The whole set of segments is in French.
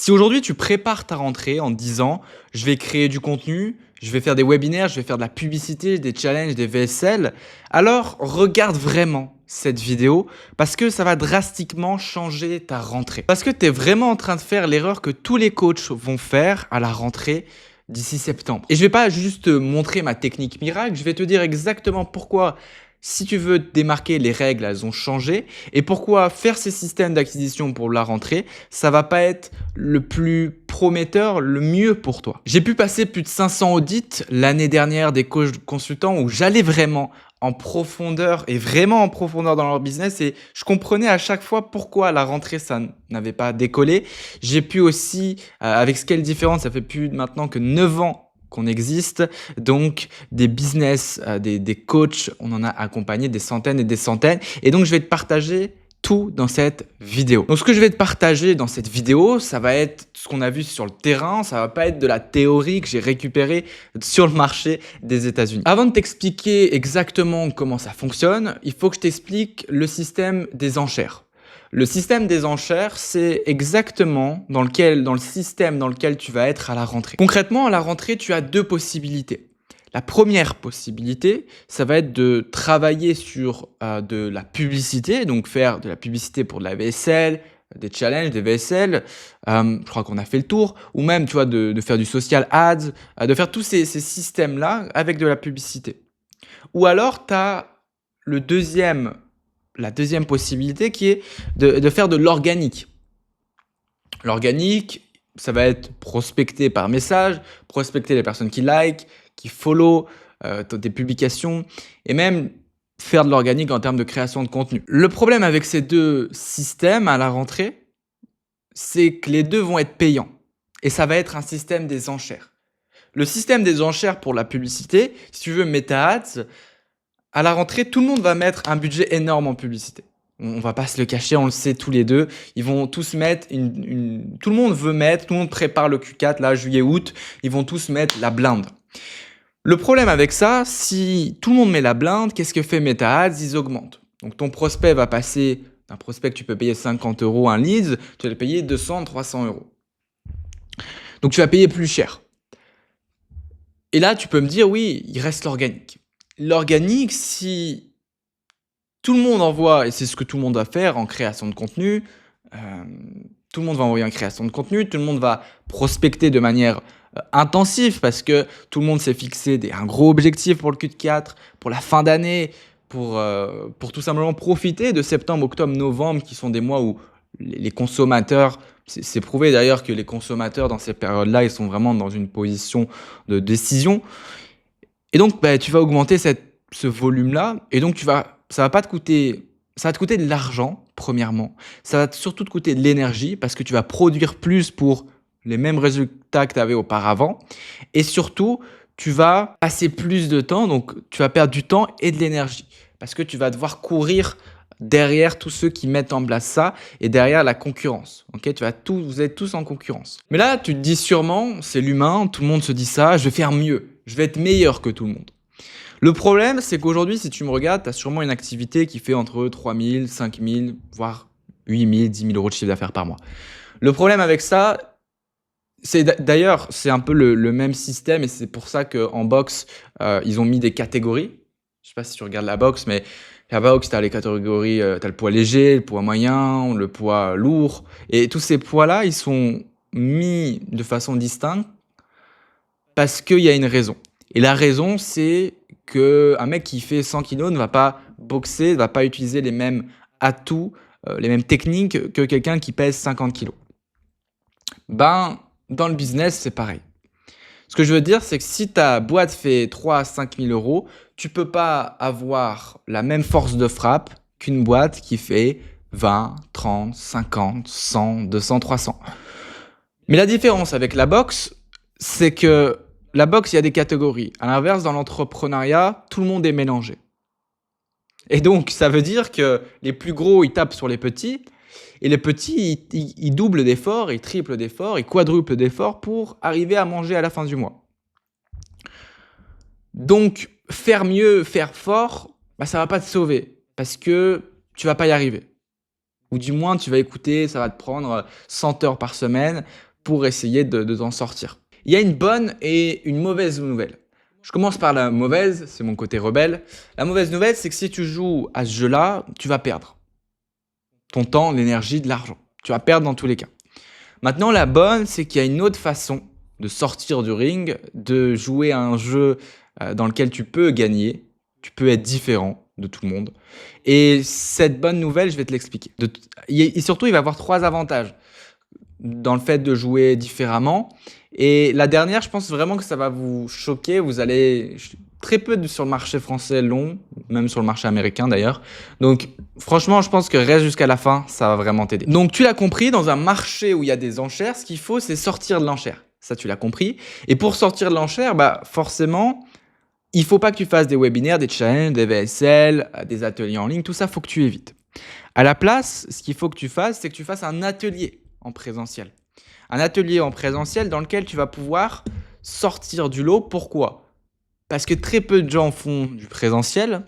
Si aujourd'hui tu prépares ta rentrée en te disant: «Je vais créer du contenu, je vais faire des webinaires, je vais faire de la publicité, des challenges, des VSL», alors regarde vraiment cette vidéo parce que ça va drastiquement changer ta rentrée. Parce que tu es vraiment en train de faire l'erreur que tous les coachs vont faire à la rentrée d'ici septembre. Et je vais pas juste te montrer ma technique miracle, je vais te dire exactement pourquoi, si tu veux te démarquer, les règles, elles ont changé et pourquoi faire ces systèmes d'acquisition pour la rentrée, ça va pas être le plus prometteur, le mieux pour toi. J'ai pu passer plus de 500 audits l'année dernière des coachs consultants où j'allais vraiment en profondeur et vraiment en profondeur dans leur business et je comprenais à chaque fois pourquoi à la rentrée ça n'avait pas décollé. J'ai pu aussi, avec Scale Différent, ça fait plus maintenant que 9 ans qu'on existe, donc des business, des coachs, on en a accompagné des centaines et des centaines. Et donc, je vais te partager tout dans cette vidéo. Donc, ce que je vais te partager dans cette vidéo, ça va être ce qu'on a vu sur le terrain, ça va pas être de la théorie que j'ai récupérée sur le marché des États-Unis. Avant de t'expliquer exactement comment ça fonctionne, il faut que je t'explique le système des enchères. Le système des enchères, c'est exactement dans le système dans lequel tu vas être à la rentrée. Concrètement, à la rentrée, tu as deux possibilités. La première possibilité, ça va être de travailler sur de la publicité, donc faire de la publicité pour de la VSL, des challenges, des VSL, je crois qu'on a fait le tour, ou même tu vois, de faire du social ads, de faire tous ces systèmes-là avec de la publicité. Ou alors, tu as la deuxième possibilité qui est de faire de l'organique. L'organique, ça va être prospecter par message, prospecter les personnes qui like, qui follow tes publications et même faire de l'organique en termes de création de contenu. Le problème avec ces deux systèmes à la rentrée, c'est que les deux vont être payants et ça va être un système des enchères. Le système des enchères pour la publicité, si tu veux Meta Ads, à la rentrée, tout le monde va mettre un budget énorme en publicité. On va pas se le cacher, on le sait tous les deux. Ils vont tous mettre tout le monde veut mettre, tout le monde prépare le Q4, là, juillet, août. Ils vont tous mettre la blinde. Le problème avec ça, si tout le monde met la blinde, qu'est-ce que fait Meta Ads? Ils augmentent. Donc ton prospect va passer, un prospect que tu peux payer 50 € un lead, tu vas le payer 200, 300 €. Donc tu vas payer plus cher. Et là, tu peux me dire, oui, il reste l'organique. L'organique, si tout le monde envoie, et c'est ce que tout le monde va faire en création de contenu, tout le monde va envoyer en création de contenu, tout le monde va prospecter de manière intensive parce que tout le monde s'est fixé un gros objectif pour le Q4, pour la fin d'année, pour tout simplement profiter de septembre, octobre, novembre, qui sont des mois où les consommateurs, c'est prouvé d'ailleurs que les consommateurs dans ces périodes-là, ils sont vraiment dans une position de décision. Et donc, tu vas augmenter ce volume-là et donc ça va te coûter de l'argent, premièrement. Ça va surtout te coûter de l'énergie parce que tu vas produire plus pour les mêmes résultats que tu avais auparavant. Et surtout, tu vas passer plus de temps, donc tu vas perdre du temps et de l'énergie parce que tu vas devoir courir derrière tous ceux qui mettent en place ça et derrière la concurrence. Okay, vous êtes tous en concurrence. Mais là, tu te dis sûrement, c'est l'humain, tout le monde se dit ça, je vais faire mieux, je vais être meilleur que tout le monde. Le problème, c'est qu'aujourd'hui, si tu me regardes, tu as sûrement une activité qui fait entre 3 000, 5 000, voire 8 000, 10 000 € de chiffre d'affaires par mois. Le problème avec ça, d'ailleurs, c'est un peu le même système et c'est pour ça qu'en boxe, ils ont mis des catégories. Je ne sais pas si tu regardes la boxe, mais la boxe, tu as les catégories, tu as le poids léger, le poids moyen, le poids lourd. Et tous ces poids-là, ils sont mis de façon distincte parce qu'il y a une raison. Et la raison, c'est qu'un mec qui fait 100 kilos ne va pas boxer, ne va pas utiliser les mêmes atouts, les mêmes techniques que quelqu'un qui pèse 50 kilos. Dans le business, c'est pareil. Ce que je veux dire, c'est que si ta boîte fait 3 à 5 000 €, tu ne peux pas avoir la même force de frappe qu'une boîte qui fait 20, 30, 50, 100, 200, 300. Mais la différence avec la boxe, c'est que la boxe, il y a des catégories. À l'inverse, dans l'entrepreneuriat, tout le monde est mélangé. Et donc, ça veut dire que les plus gros, ils tapent sur les petits. Et les petits, ils doublent d'efforts, ils triplent d'efforts, ils quadruplent d'efforts pour arriver à manger à la fin du mois. Donc, faire mieux, faire fort, ça ne va pas te sauver parce que tu ne vas pas y arriver. Ou du moins, tu vas écouter, ça va te prendre 100 heures par semaine pour essayer de t'en sortir. Il y a une bonne et une mauvaise nouvelle. Je commence par la mauvaise, c'est mon côté rebelle. La mauvaise nouvelle, c'est que si tu joues à ce jeu-là, tu vas perdre ton temps, l'énergie, de l'argent. Tu vas perdre dans tous les cas. Maintenant, la bonne, c'est qu'il y a une autre façon de sortir du ring, de jouer à un jeu dans lequel tu peux gagner, tu peux être différent de tout le monde. Et cette bonne nouvelle, je vais te l'expliquer. Et surtout, il va y avoir 3 avantages dans le fait de jouer différemment. Et la dernière, je pense vraiment que ça va vous choquer. Vous allez très peu sur le marché français long, même sur le marché américain d'ailleurs. Donc franchement, je pense que reste jusqu'à la fin, ça va vraiment t'aider. Donc tu l'as compris, dans un marché où il y a des enchères, ce qu'il faut, c'est sortir de l'enchère. Ça, tu l'as compris. Et pour sortir de l'enchère, bah forcément, il faut pas que tu fasses des webinaires, des challenges, des VSL, des ateliers en ligne. Tout ça, faut que tu évites. À la place, ce qu'il faut que tu fasses, c'est que tu fasses un atelier en présentiel. Un atelier en présentiel dans lequel tu vas pouvoir sortir du lot. Pourquoi? Parce que très peu de gens font du présentiel.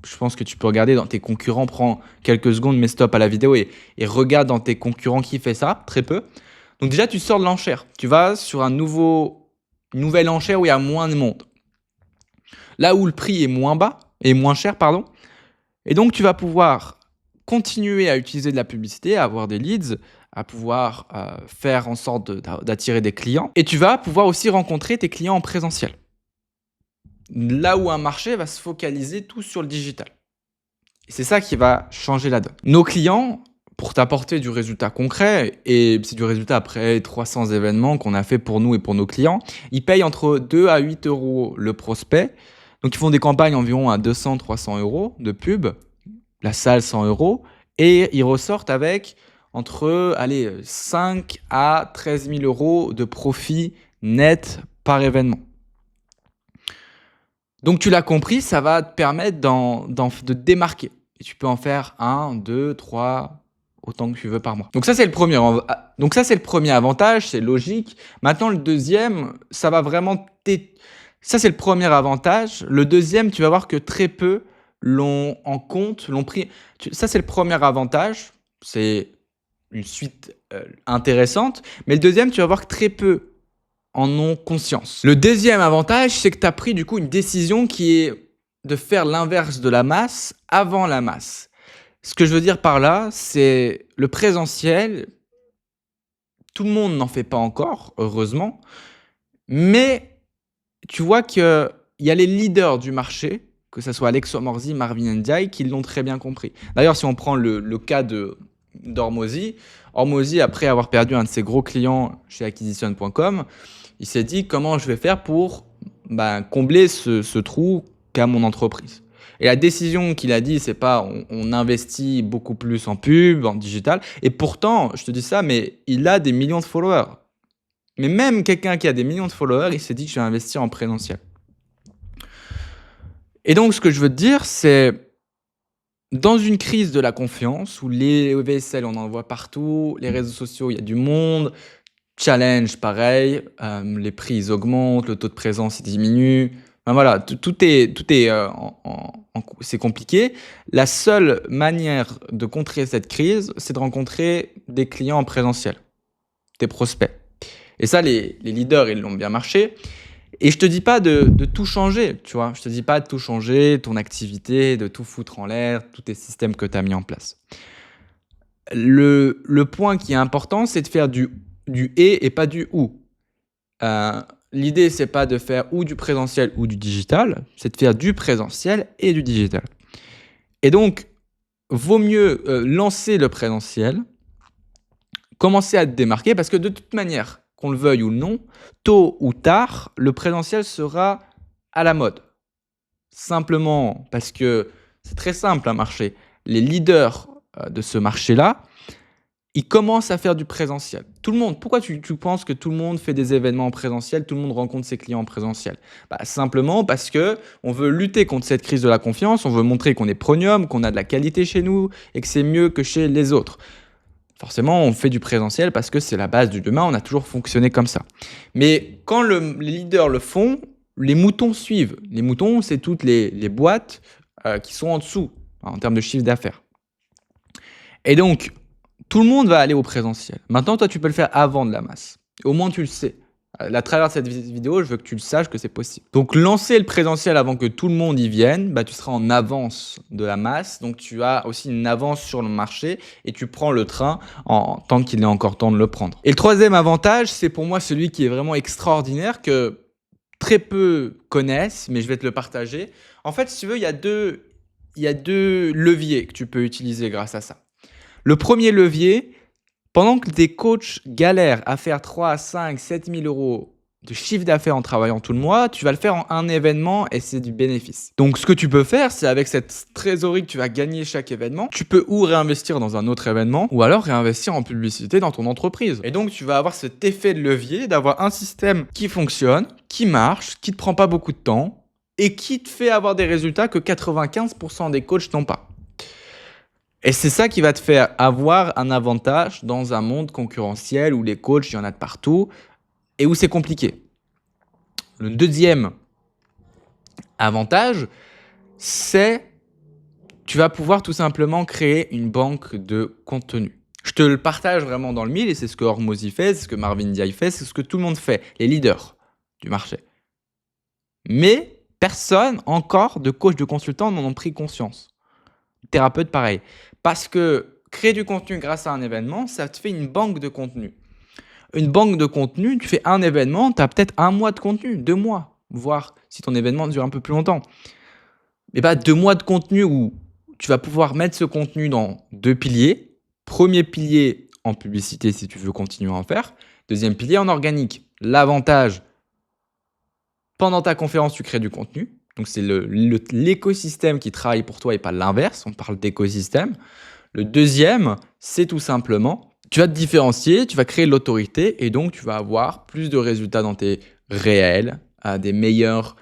Je pense que tu peux regarder dans tes concurrents, prends quelques secondes, mets stop à la vidéo et regarde dans tes concurrents qui fait ça, très peu. Donc déjà, tu sors de l'enchère. Tu vas sur une nouvelle enchère où il y a moins de monde. Là où le prix est moins bas, et moins cher, pardon. Et donc, tu vas pouvoir continuer à utiliser de la publicité, à avoir des leads, à pouvoir faire en sorte d'attirer des clients. Et tu vas pouvoir aussi rencontrer tes clients en présentiel. Là où un marché va se focaliser tout sur le digital. Et c'est ça qui va changer la donne. Nos clients, pour t'apporter du résultat concret, et c'est du résultat après 300 événements qu'on a fait pour nous et pour nos clients, ils payent entre 2 à 8 euros le prospect. Donc, ils font des campagnes environ à 200-300 euros de pub, la salle 100 euros, et ils ressortent avec entre 5 à 13 000 euros de profit net par événement. Donc, tu l'as compris, ça va te permettre de te démarquer. Et tu peux en faire 1, 2, 3, autant que tu veux par mois. Donc ça, c'est le premier avantage, c'est logique. Maintenant, le deuxième, ça va vraiment ça, c'est le premier avantage. Le deuxième, tu vas voir que très peu l'ont en compte, l'ont pris. Ça, c'est le premier avantage. C'est une suite intéressante. Mais le deuxième, tu vas voir que très peu en ont conscience. Le deuxième avantage, c'est que tu as pris du coup une décision qui est de faire l'inverse de la masse avant la masse. Ce que je veux dire par là, c'est le présentiel. Tout le monde n'en fait pas encore, heureusement. Mais tu vois qu'il y a les leaders du marché, que ce soit Alex Hormozi, Marvin Ndiaye, qui l'ont très bien compris. D'ailleurs, si on prend le cas d'Hormozi, Hormozi, après avoir perdu un de ses gros clients chez acquisition.com, il s'est dit comment je vais faire pour combler ce trou qu'a mon entreprise. Et la décision qu'il a dit, c'est pas on investit beaucoup plus en pub, en digital. Et pourtant, je te dis ça, mais il a des millions de followers. Mais même quelqu'un qui a des millions de followers, il s'est dit que je vais investir en présentiel. Et donc, ce que je veux te dire, c'est dans une crise de la confiance, où les VSL, on en voit partout, les réseaux sociaux, il y a du monde, challenge, pareil, les prix, ils augmentent, le taux de présence, il diminue. Voilà, tout est c'est compliqué. La seule manière de contrer cette crise, c'est de rencontrer des clients en présentiel, des prospects. Et ça, les leaders, ils l'ont bien marché. Et je te dis pas de tout changer, tu vois. Je te dis pas de tout changer, ton activité, de tout foutre en l'air, tous tes systèmes que tu as mis en place. Le point qui est important, c'est de faire du et pas du ou. L'idée, c'est pas de faire ou du présentiel ou du digital, c'est de faire du présentiel et du digital. Et donc, vaut mieux lancer le présentiel, commencer à te démarquer, parce que de toute manière, qu'on le veuille ou non, tôt ou tard, le présentiel sera à la mode. Simplement parce que c'est très simple un marché. Les leaders de ce marché-là, ils commencent à faire du présentiel. Tout le monde. Pourquoi tu penses que tout le monde fait des événements en présentiel, tout le monde rencontre ses clients en présentiel? Simplement parce que on veut lutter contre cette crise de la confiance, on veut montrer qu'on est premium, qu'on a de la qualité chez nous et que c'est mieux que chez les autres. Forcément, on fait du présentiel parce que c'est la base du demain, on a toujours fonctionné comme ça. Mais quand les leaders le font, les moutons suivent. Les moutons, c'est toutes les boîtes qui sont en dessous en termes de chiffre d'affaires. Et donc, tout le monde va aller au présentiel. Maintenant, toi, tu peux le faire avant de la masse. Au moins, tu le sais. À travers cette vidéo, je veux que tu le saches que c'est possible. Donc, lancer le présentiel avant que tout le monde y vienne, tu seras en avance de la masse. Donc, tu as aussi une avance sur le marché et tu prends le train en tant qu'il est encore temps de le prendre. Et le troisième avantage, c'est pour moi celui qui est vraiment extraordinaire que très peu connaissent, mais je vais te le partager. En fait, si tu veux, il y a deux leviers que tu peux utiliser grâce à ça. Le premier levier, pendant que tes coachs galèrent à faire 3, 5, 7 000 euros de chiffre d'affaires en travaillant tout le mois, tu vas le faire en un événement et c'est du bénéfice. Donc, ce que tu peux faire, c'est avec cette trésorerie que tu vas gagner chaque événement, tu peux ou réinvestir dans un autre événement ou alors réinvestir en publicité dans ton entreprise. Et donc, tu vas avoir cet effet de levier d'avoir un système qui fonctionne, qui marche, qui ne te prend pas beaucoup de temps et qui te fait avoir des résultats que 95% des coachs n'ont pas. Et c'est ça qui va te faire avoir un avantage dans un monde concurrentiel où les coachs, il y en a de partout et où c'est compliqué. Le deuxième avantage, c'est tu vas pouvoir tout simplement créer une banque de contenu. Je te le partage vraiment dans le mille et c'est ce que Hormozy fait, c'est ce que Marvin Diaye fait, c'est ce que tout le monde fait, les leaders du marché. Mais personne encore de coach, de consultant n'en ont pris conscience. Thérapeute, pareil. Parce que créer du contenu grâce à un événement, ça te fait une banque de contenu. Une banque de contenu, tu fais un événement, tu as peut-être 1 mois de contenu, 2 mois, voire si ton événement dure un peu plus longtemps. Mais 2 mois de contenu où tu vas pouvoir mettre ce contenu dans 2 piliers. Premier pilier en publicité si tu veux continuer à en faire. Deuxième pilier en organique. L'avantage, pendant ta conférence, tu crées du contenu. Donc, c'est l'écosystème qui travaille pour toi et pas l'inverse. On parle d'écosystème. Le deuxième, c'est tout simplement, tu vas te différencier, tu vas créer de l'autorité et donc tu vas avoir plus de résultats dans tes réels, des meilleurs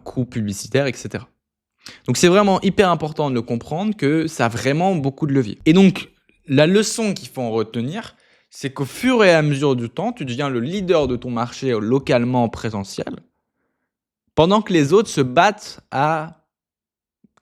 coûts publicitaires, etc. Donc, c'est vraiment hyper important de le comprendre que ça a vraiment beaucoup de leviers. Et donc, la leçon qu'il faut en retenir, c'est qu'au fur et à mesure du temps, tu deviens le leader de ton marché localement en présentiel, pendant que les autres se battent à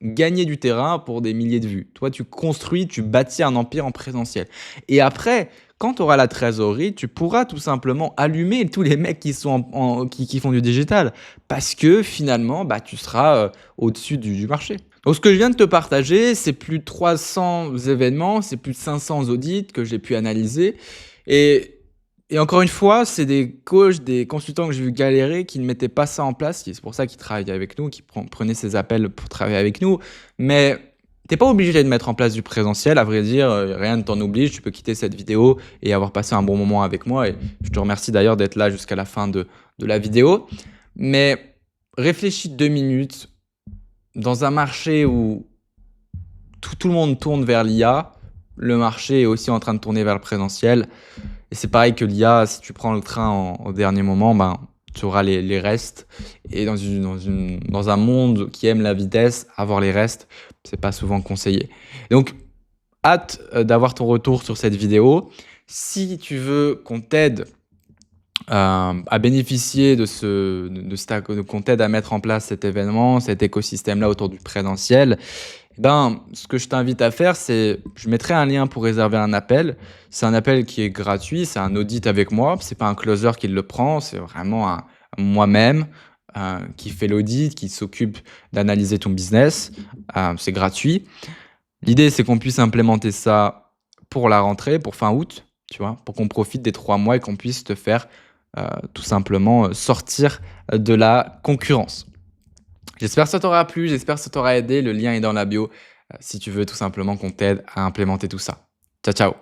gagner du terrain pour des milliers de vues. Toi, tu construis, tu bâtis un empire en présentiel. Et après, quand tu auras la trésorerie, tu pourras tout simplement allumer tous les mecs qui font du digital. Parce que finalement, tu seras au-dessus du marché. Donc, ce que je viens de te partager, c'est plus de 300 événements, c'est plus de 500 audits que j'ai pu analyser. Et encore une fois, c'est des coachs, des consultants que j'ai vu galérer qui ne mettaient pas ça en place. C'est pour ça qu'ils travaillent avec nous, qui prenaient ces appels pour travailler avec nous. Mais t'es pas obligé de mettre en place du présentiel. À vrai dire, rien ne t'en oblige. Tu peux quitter cette vidéo et avoir passé un bon moment avec moi. Et je te remercie d'ailleurs d'être là jusqu'à la fin de la vidéo. Mais réfléchis 2 minutes. Dans un marché où tout le monde tourne vers l'IA, le marché est aussi en train de tourner vers le présentiel. Et c'est pareil que l'IA, si tu prends le train au dernier moment, tu auras les restes. Et dans un monde qui aime la vitesse, avoir les restes, c'est pas souvent conseillé. Donc, hâte d'avoir ton retour sur cette vidéo. Si tu veux qu'on t'aide à bénéficier qu'on t'aide à mettre en place cet événement, cet écosystème-là autour du présentiel, ce que je t'invite à faire, c'est, je mettrai un lien pour réserver un appel. C'est un appel qui est gratuit, c'est un audit avec moi. C'est pas un closer qui le prend, c'est vraiment moi-même qui fait l'audit, qui s'occupe d'analyser ton business. C'est gratuit. L'idée, c'est qu'on puisse implémenter ça pour la rentrée, pour fin août, tu vois, pour qu'on profite des 3 mois et qu'on puisse te faire tout simplement sortir de la concurrence. J'espère que ça t'aura plu, j'espère que ça t'aura aidé. Le lien est dans la bio si tu veux tout simplement qu'on t'aide à implémenter tout ça. Ciao, ciao.